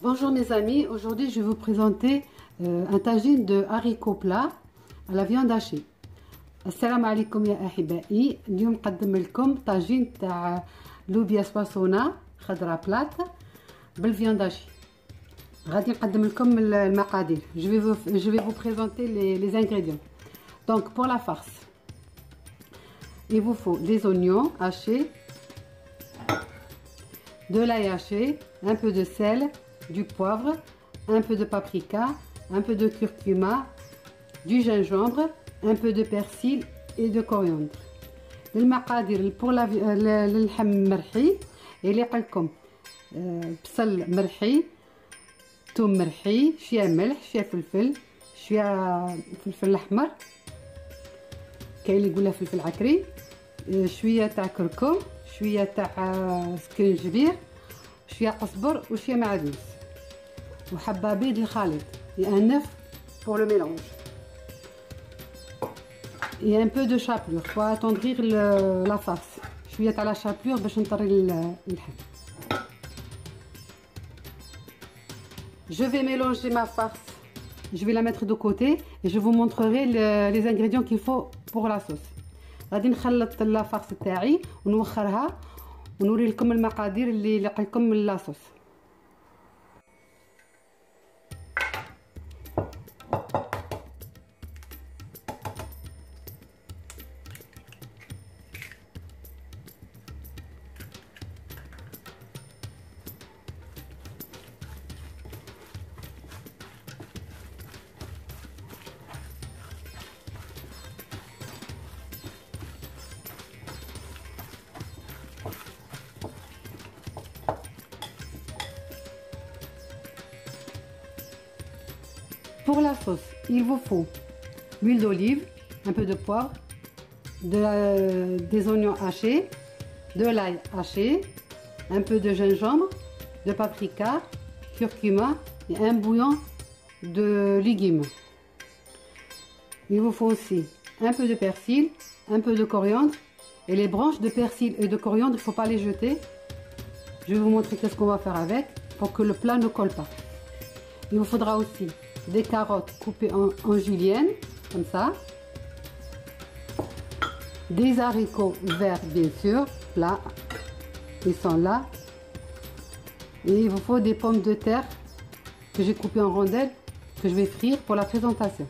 Bonjour mes amis, aujourd'hui je vais vous présenter un tagine de haricots plats à la viande hachée. Assalamu alaikum ya ahibai. اليوم نقدم لكم طاجين تاع لوبيا سواسونه خضراء بلات بالفياند هاشي. غادي نقدم لكم المقادير. Je vais vous présenter les ingrédients. Donc pour la farce, il vous faut des oignons hachés, de l'ail haché, un peu de sel, du poivre, un peu de paprika, un peu de curcuma, du gingembre, un peu de persil et de coriandre. المقادير pour اللحم مرحي اللي قلكم بصل مرحي، ثوم مرحي، شويه ملح، شويه فلفل، شويه فلفل احمر، كاين اللي يقولها فلفل عكري، شويه تاع كركم، شويه تاع سكرنجبير، شويه قزبر وشويه معدنوس وحبه بيض الخليط et un œuf pour le mélange. Et un peu de chapelure pour attendrir la farce. شويه تاع لا chapelure باش نطري اللحم. Je vais mélanger ma farce. Je vais la mettre de côté et je vous montrerai les ingrédients qu'il faut pour la sauce. غادي نخلط لا فارس تاعي ونوخرها ونوري لكم المقادير اللي لقيتكم من لا صوص. Pour la sauce, il vous faut l'huile d'olive, un peu de poivre, des oignons hachés, de l'ail haché, un peu de gingembre, de paprika, curcuma et un bouillon de légumes. Il vous faut aussi un peu de persil, un peu de coriandre et les branches de persil et de coriandre, il ne faut pas les jeter. Je vais vous montrer qu'est-ce qu'on va faire avec pour que le plat ne colle pas. Il vous faudra aussi des carottes coupées en julienne, comme ça, des haricots verts bien sûr, là, ils sont là, et il vous faut des pommes de terre que j'ai coupées en rondelles, que je vais frire pour la présentation.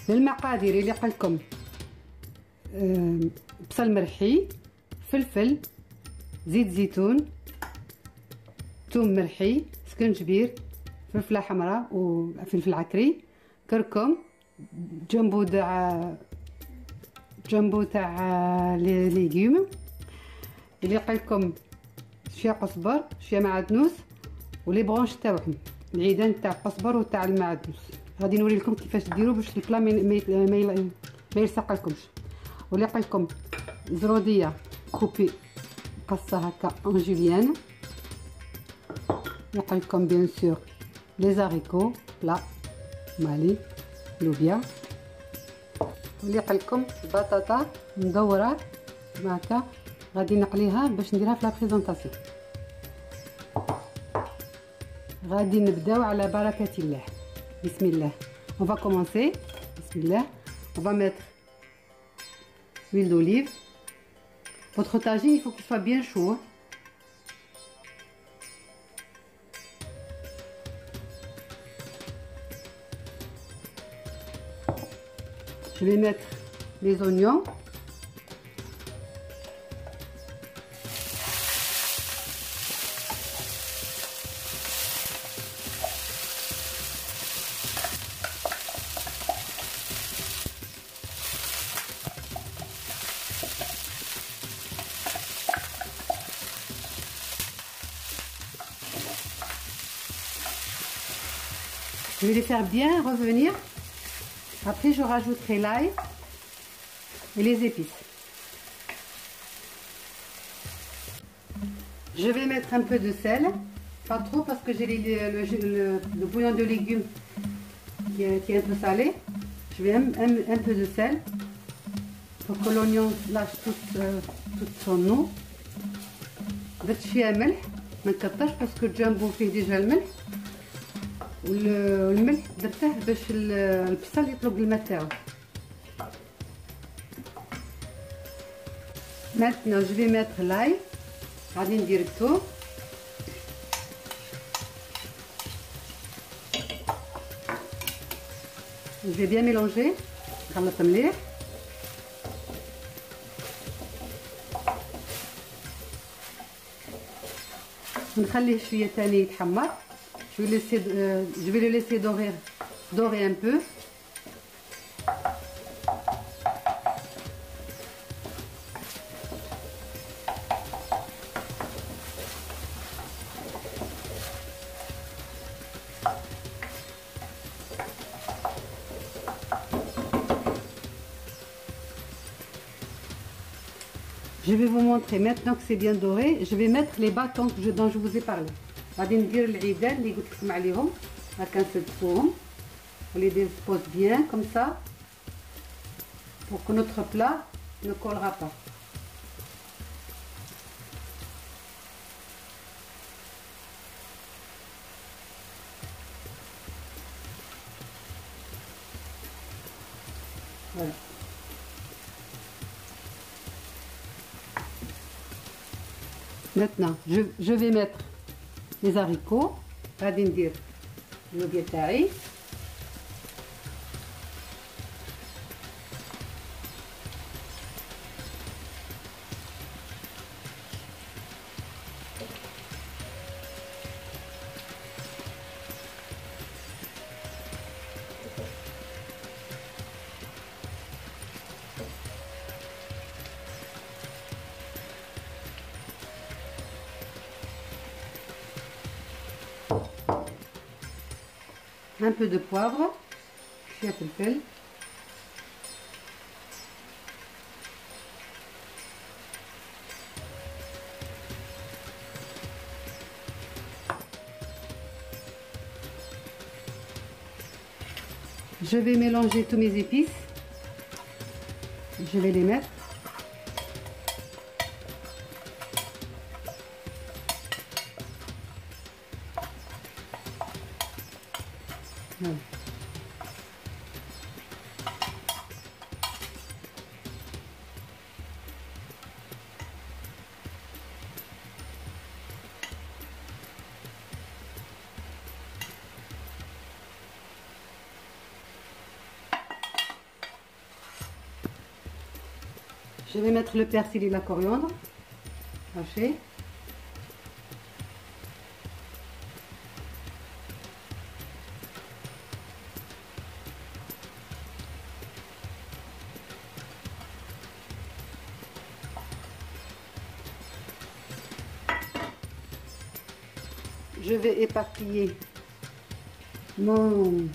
المقادير اللي قلكم بصل مرحي، فلفل، زيت زيتون، ثوم مرحي، سكنجبير، فلفله حمراء وفلفل عكري، كركم، جنبو تاع لي ليغوم اللي قلكم، شويه قزبر، شويه معدنوس ولي برونش تاعهم، العيدان تاع القزبر وتاع المعدنوس. غادي نوري لكم كيفاش ديروا باش البلا ما يلصق لكمش. واللي قلكم زروديه كوبي قصه هكا اون جوليان، يقلكم بيان سور les haricots plats مالي لوبيا، واللي قلكم بطاطا مدوره هكا غادي نقليها باش نديرها في لا بريزونطاسيون. غادي نبداو على بركه الله. بسم الله. On va commencer. بسم الله. On va mettre l'huile d'olive. Votre tagine, il faut qu'il soit bien chaud. Je vais mettre les oignons. Je vais les faire bien revenir. Après, je rajouterai l'ail et les épices. Je vais mettre un peu de sel, pas trop parce que j'ai le bouillon de légumes qui est un peu salé. Je vais un peu de sel pour que l'oignon lâche toute son eau. درت شويه ملح ما نكترش باسكو الجامبو فيه ديجا الملح، والملح درته باش البصل يطلق الماء تاعو. Maintenant je vais mettre l'ail. غادي ندير الثوم. Je vais bien mélanger. نخلط مليح. نخليه شويه ثاني يتحمر. Je vais le laisser dorer un peu. Je vais vous montrer maintenant que c'est bien doré. Je vais mettre les bâtons dont je vous ai parlé. غادي ندير العيدان اللي قلت لكم عليهم هكا نسدفوهم on les dispose bien comme ça pour que notre plat ne collera pas. Voilà. Maintenant je vais mettre les haricots. غادي ندير اللوبيا تاعي. Un peu de poivre, شوية فلفل. Je vais mélanger tous mes épices. Je vais les mettre. Voilà. Je vais mettre le persil et la coriandre haché. Je vais éparpiller mon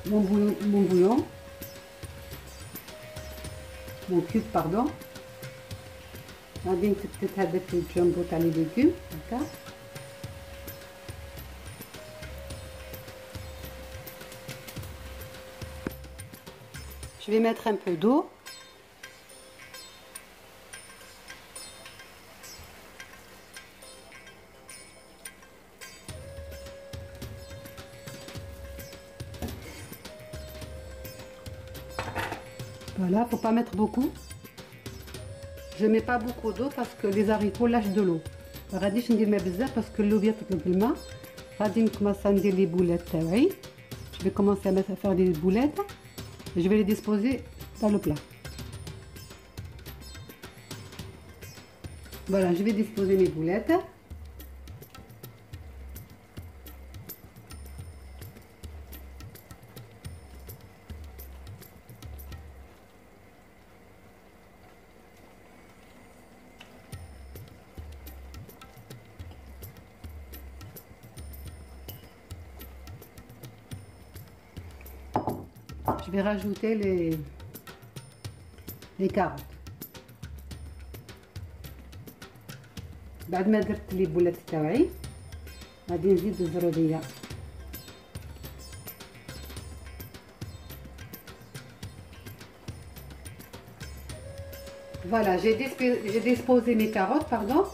bouillon, mon cube, pardon. غادي نكتت هذاك الجامبو تاع لي ليغوم هكا. Je vais mettre un peu d'eau. Voilà, faut pas mettre beaucoup. Je mets pas beaucoup d'eau parce que les haricots lâchent de l'eau. غاديش ندير ما بزاف parce que l'eau تطلب الماء. غادي نكمل ندير لي بولات تاعي. Je vais commencer à faire des boulettes. Je vais les disposer dans le plat. Voilà, je vais disposer mes boulettes. Je vais rajouter les carottes. بعد ما درت لي بولات تاعي غادي نزيد الزروديه. Voilà, j'ai disposé mes carottes, pardon.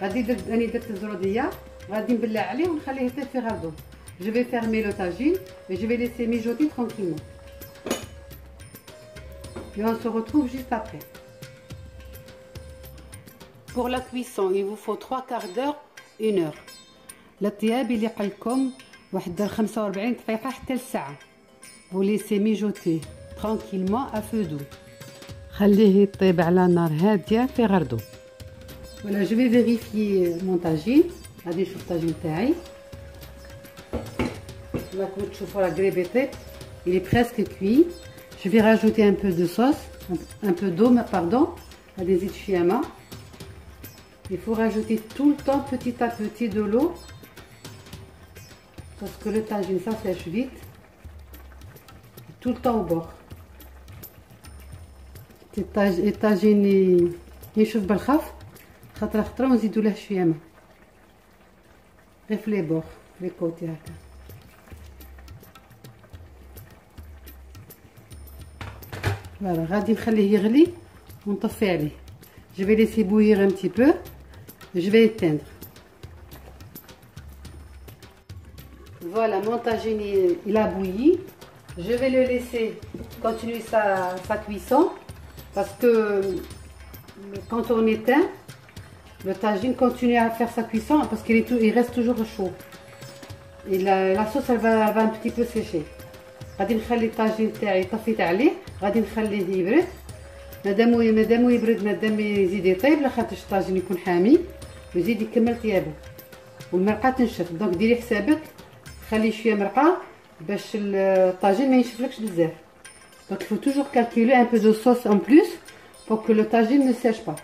راني درت الزروديه غادي نبلع عليه ونخليه يطيب في غردو. Je vais fermer le tagine et je vais laisser mijoter tranquillement. Et on se retrouve juste après. Pour la cuisson, il vous faut 3 quarts d'heure, 1 heure. الطياب اللي قلكم واحد 45 دقيقة حتى لساعة. Vous laissez mijoter tranquillement à feu doux. خليه يطيب على نار هادية في غردو. Voilà, je vais vérifier mon tagine. غادي نشوف الطاجين تاعي. Là, comme tu vois, la grève est prête. Il est presque cuit. Je vais rajouter un peu de sauce, un peu d'eau, pardon. Il faut rajouter tout le temps, petit à petit, de l'eau. Parce que le tagine, ça sèche vite. Tout le temps au bord. الطاجين ينشف بالخف خطره خطره ونزيدو له شويه ماء غير في لي بور في لي كوتي هكا. فوالا غادي نخليه يغلي ونطفي عليه. Je vais laisser bouillir un petit peu. Je vais éteindre. Voilà, mon tagine il a bouilli. Je vais le laisser continuer sa cuisson parce que quand on éteint, le tagine continue à faire sa cuisson parce qu'il reste toujours chaud. Et la sauce elle va un petit peu sécher. غادي نخلي الطاجين تاعي طفيت عليه غادي نخليه يبرد. مادامو يبرد مادام يزيد يطيب لاخاطش الطاجين يكون حامي ويزيد يكمل طيابه والمرقه تنشف. دونك ديري حسابك خلي شويه مرقه باش الطاجين ما ينشفلكش بزاف. دونك il faut toujours calculer un peu de sauce en plus pour que le tagine ne sèche pas.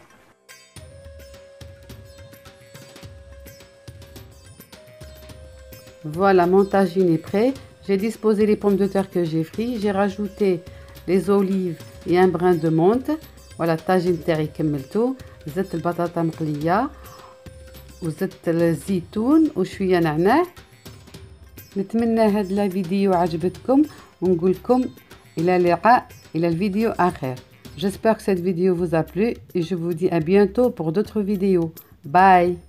Voilà, mon tagine est prêt. J'ai disposé les pommes de terre que j'ai frites. J'ai rajouté les olives et un brin de menthe. Voilà, الطاجين تاعي كملته. زدت البطاطا مقليه وزدت الزيتون وشويه نعناع. نتمنى هاد لا فيديو عجبتكم ونقول لكم الى اللقاء الى الفيديو اخر. J'espère que cette vidéo vous a plu et je vous dis à bientôt pour d'autres vidéos. Bye.